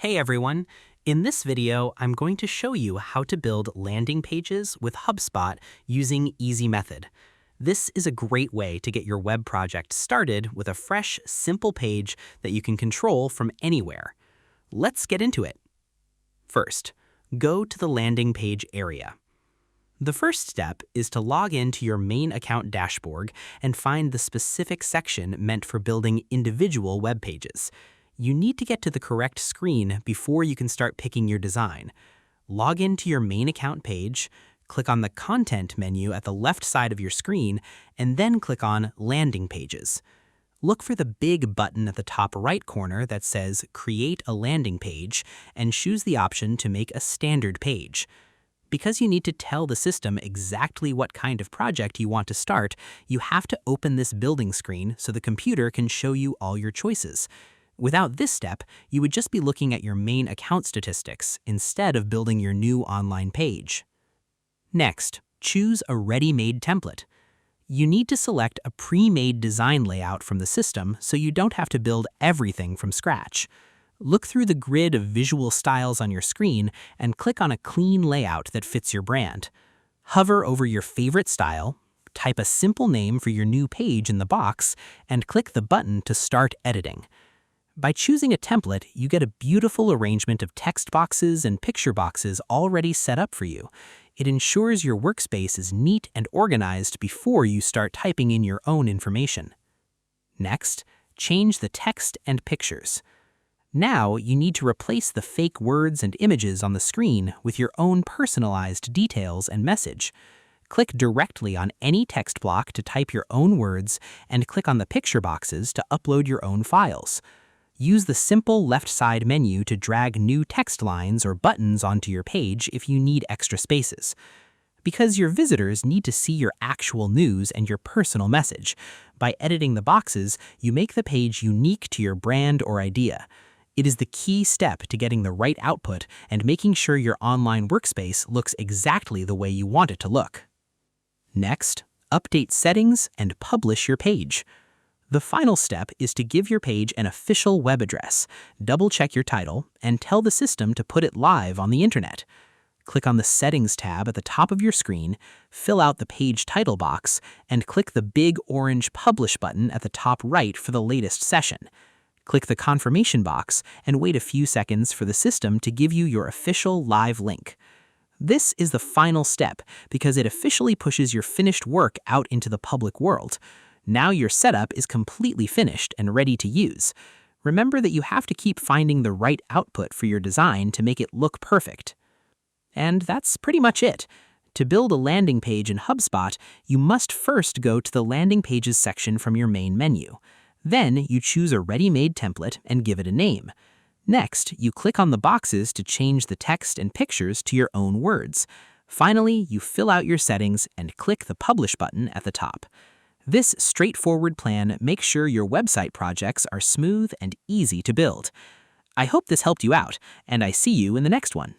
Hey everyone! In this video, I'm going to show you how to build landing pages with HubSpot using Easy Method. This is a great way to get your web project started with a fresh, simple page that you can control from anywhere. Let's get into it. First, go to the landing page area. The first step is to log into your main account dashboard and find the specific section meant for building individual web pages. You need to get to the correct screen before you can start picking your design. Log into your main account page, click on the Content menu at the left side of your screen, and then click on Landing Pages. Look for the big button at the top right corner that says Create a Landing Page and choose the option to make a standard page. Because you need to tell the system exactly what kind of project you want to start, you have to open this building screen so the computer can show you all your choices. Without this step, you would just be looking at your main account statistics instead of building your new online page. Next, choose a ready-made template. You need to select a pre-made design layout from the system so you don't have to build everything from scratch. Look through the grid of visual styles on your screen and click on a clean layout that fits your brand. Hover over your favorite style, type a simple name for your new page in the box, and click the button to start editing. By choosing a template, you get a beautiful arrangement of text boxes and picture boxes already set up for you. It ensures your workspace is neat and organized before you start typing in your own information. Next, change the text and pictures. Now, you need to replace the fake words and images on the screen with your own personalized details and message. Click directly on any text block to type your own words and click on the picture boxes to upload your own files. Use the simple left side menu to drag new text lines or buttons onto your page if you need extra spaces. Because your visitors need to see your actual news and your personal message, by editing the boxes, you make the page unique to your brand or idea. It is the key step to getting the right output and making sure your online workspace looks exactly the way you want it to look. Next, update settings and publish your page. The final step is to give your page an official web address, double-check your title, and tell the system to put it live on the internet. Click on the Settings tab at the top of your screen, fill out the page title box, and click the big orange Publish button at the top right for the latest session. Click the confirmation box and wait a few seconds for the system to give you your official live link. This is the final step because it officially pushes your finished work out into the public world. Now your setup is completely finished and ready to use. Remember that you have to keep finding the right output for your design to make it look perfect. And that's pretty much it. To build a landing page in HubSpot, you must first go to the Landing Pages section from your main menu. Then you choose a ready-made template and give it a name. Next, you click on the boxes to change the text and pictures to your own words. Finally, you fill out your settings and click the Publish button at the top. This straightforward plan makes sure your website projects are smooth and easy to build. I hope this helped you out, and I see you in the next one.